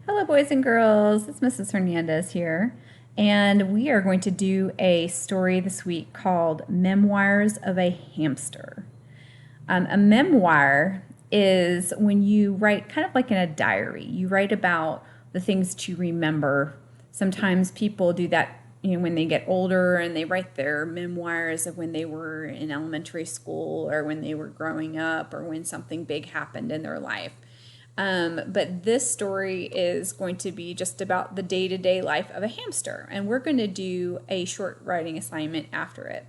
Hello, boys and girls. It's Mrs. Hernandez here, and we are going to do a story this week called Memoirs of a Hamster. A memoir is when you write kind of like in a diary. You write about the things that you remember. Sometimes people do that, when they get older and they write their memoirs of when they were in elementary school or when they were growing up or when something big happened in their life. But this story is going to be just about the day-to-day life of a hamster, and we're going to do a short writing assignment after it.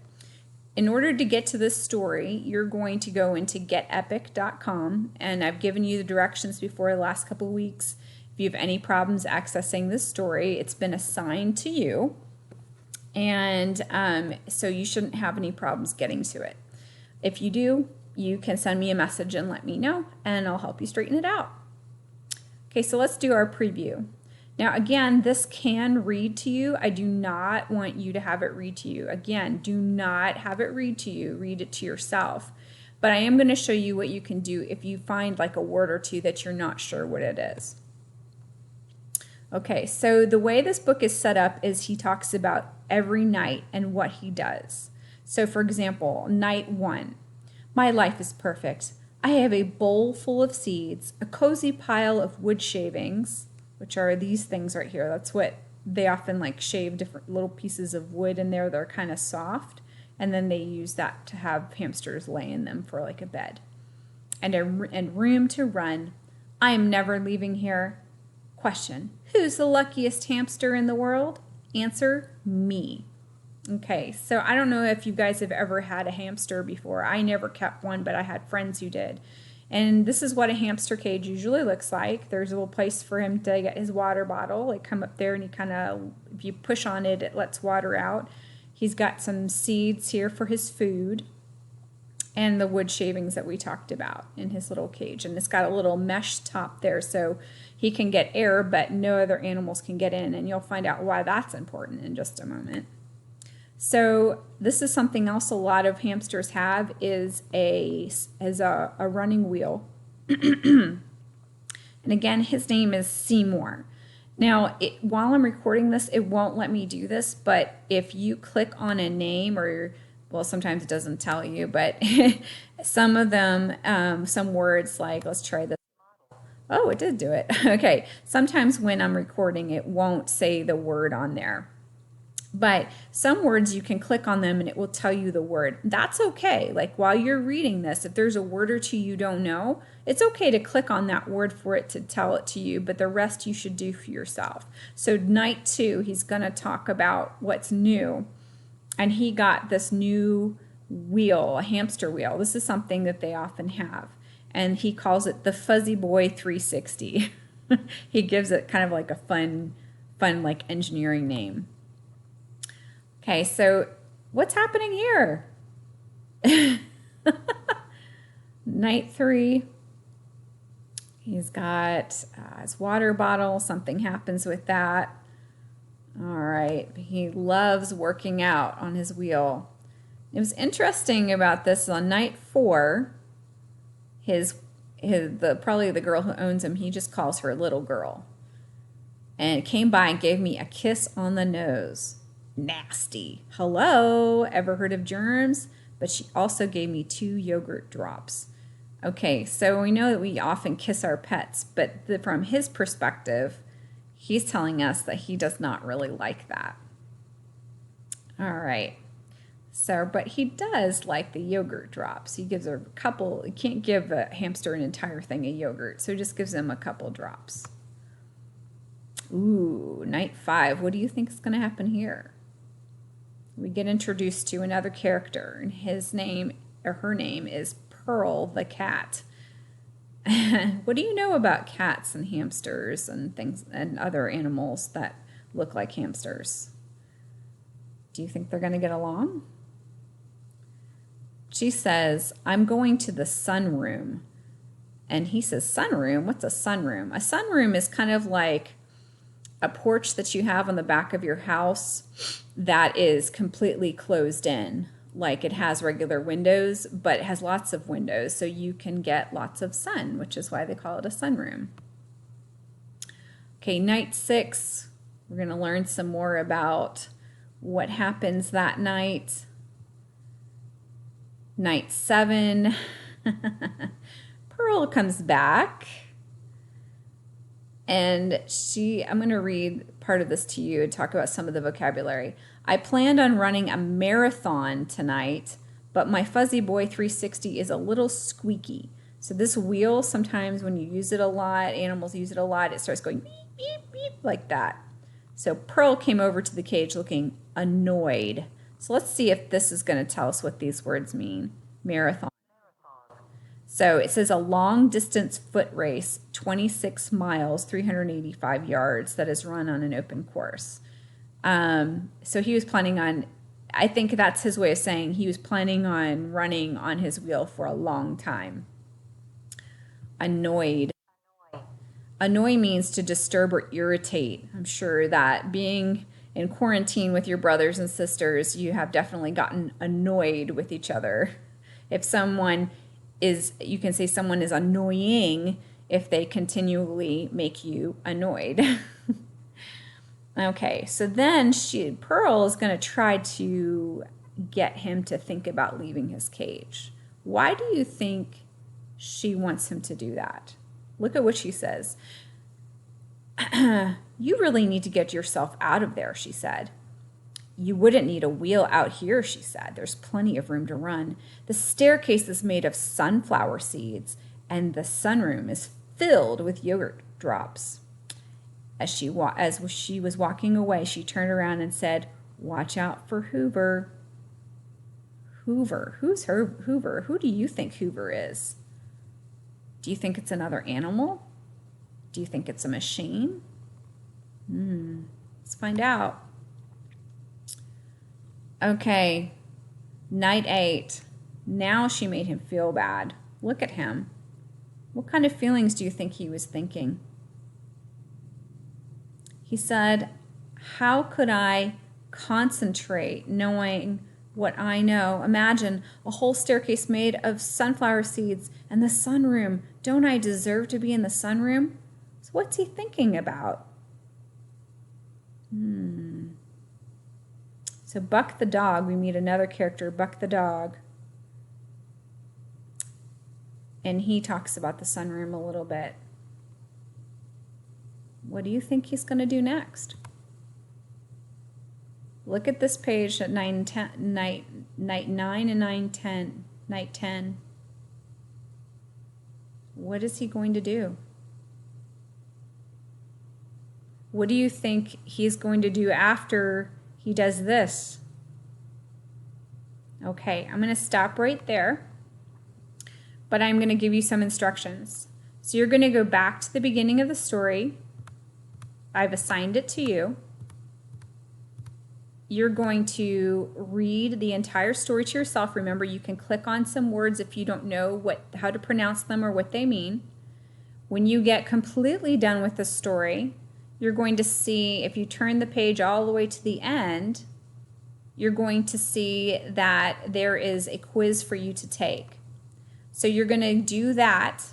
In order to get to this story, you're going to go into getepic.com, and I've given you the directions before the last couple of weeks. If you have any problems accessing this story, it's been assigned to you, and so you shouldn't have any problems getting to it. If you do, you can send me a message and let me know, and I'll help you straighten it out. Okay, so let's do our preview. Now, again, this can read to you. I do not want you to have it read to you. Again, do not have it read to you. Read it to yourself. But I am going to show you what you can do if you find like a word or two that you're not sure what it is. Okay, so the way this book is set up is he talks about every night and what he does. So, for example, night 1. My life is perfect. I have a bowl full of seeds, a cozy pile of wood shavings, which are these things right here. That's what they often like shave different little pieces of wood in there. They're kind of soft. And then they use that to have hamsters lay in them for like a bed. And room to run. I am never leaving here. Question, who's the luckiest hamster in the world? Answer, me. Okay, so I don't know if you guys have ever had a hamster before. I never kept one, but I had friends who did. And this is what a hamster cage usually looks like. There's a little place for him to get his water bottle. Like come up there and he kind of, if you push on it, it lets water out. He's got some seeds here for his food and the wood shavings that we talked about in his little cage. And it's got a little mesh top there so he can get air, but no other animals can get in. And you'll find out why that's important in just a moment. So this is something else a lot of hamsters have is a running wheel. And again, his name is Seymour. Now, while I'm recording this, it won't let me do this, but if you click on a name or, well, sometimes it doesn't tell you, but some of them, some words like, let's try this. Oh, it did do it. Okay. Sometimes when I'm recording, it won't say the word on there. But some words you can click on them and it will tell you the word. That's okay. Like while you're reading this, if there's a word or two you don't know, it's okay to click on that word for it to tell it to you, but the rest you should do for yourself. So night 2, he's going to talk about what's new. And he got this new wheel, a hamster wheel. This is something that they often have. And he calls it the Fuzzy Boy 360. He gives it kind of like a fun like engineering name. Okay, so what's happening here? Night 3, he's got his water bottle. Something happens with that. All right, he loves working out on his wheel. It was interesting about this on night 4, probably the girl who owns him, he just calls her little girl. And came by and gave me a kiss on the nose. Nasty. Hello, ever heard of germs? But she also gave me 2 yogurt drops. Okay, so we know that we often kiss our pets, but from his perspective, he's telling us that he does not really like that. All right. So, but he does like the yogurt drops. He gives her a couple. He can't give a hamster an entire thing of yogurt, so he just gives him a couple drops. Ooh, night 5. What do you think is going to happen here? We get introduced to another character, and his name or her name is Pearl the cat. What do you know about cats and hamsters and things and other animals that look like hamsters? Do you think they're going to get along? She says, I'm going to the sunroom. And he says, sunroom? What's a sunroom? A sunroom is kind of like a porch that you have on the back of your house that is completely closed in. Like it has regular windows, but it has lots of windows, so you can get lots of sun, which is why they call it a sunroom. Okay, night 6, we're going to learn some more about what happens that night. Night 7, Pearl comes back, and I'm going to read part of this to you and talk about some of the vocabulary. I planned on running a marathon tonight, but my Fuzzy Boy 360 is a little squeaky. So this wheel, sometimes when you use it a lot, animals use it a lot, it starts going beep, beep, beep, like that. So Pearl came over to the cage looking annoyed. So let's see if this is going to tell us what these words mean. Marathon. So it says a long distance foot race, 26 miles, 385 yards, that is run on an open course. So he was planning on, I think that's his way of saying he was planning on running on his wheel for a long time. Annoyed. Annoy means to disturb or irritate. I'm sure that being in quarantine with your brothers and sisters, you have definitely gotten annoyed with each other. If someone is, you can say someone is annoying if they continually make you annoyed. Okay, so then Pearl is going to try to get him to think about leaving his cage. Why do you think she wants him to do that? Look at what she says. You really need to get yourself out of there, she said. You wouldn't need a wheel out here, she said. There's plenty of room to run. The staircase is made of sunflower seeds, and the sunroom is filled with yogurt drops. As she was walking away, she turned around and said, watch out for Hoover. Hoover? Who's Hoover? Who do you think Hoover is? Do you think it's another animal? Do you think it's a machine? Let's find out. Okay, night 8. Now she made him feel bad. Look at him. What kind of feelings do you think he was thinking? He said, how could I concentrate knowing what I know? Imagine a whole staircase made of sunflower seeds and the sunroom. Don't I deserve to be in the sunroom? So what's he thinking about? So Buck the dog, we meet another character, Buck the dog. And he talks about the sunroom a little bit. What do you think he's going to do next? Look at this page at night 9 and night 10. What is he going to do? What do you think he's going to do after he does this? Okay, I'm going to stop right there, but I'm going to give you some instructions. So you're going to go back to the beginning of the story. I've assigned it to you. You're going to read the entire story to yourself. Remember, you can click on some words if you don't know how to pronounce them or what they mean. When you get completely done with the story, you're going to see, if you turn the page all the way to the end, you're going to see that there is a quiz for you to take. So you're going to do that,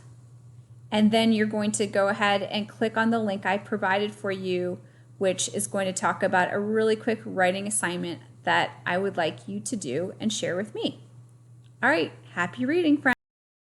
and then you're going to go ahead and click on the link I provided for you, which is going to talk about a really quick writing assignment that I would like you to do and share with me. All right, happy reading, friends.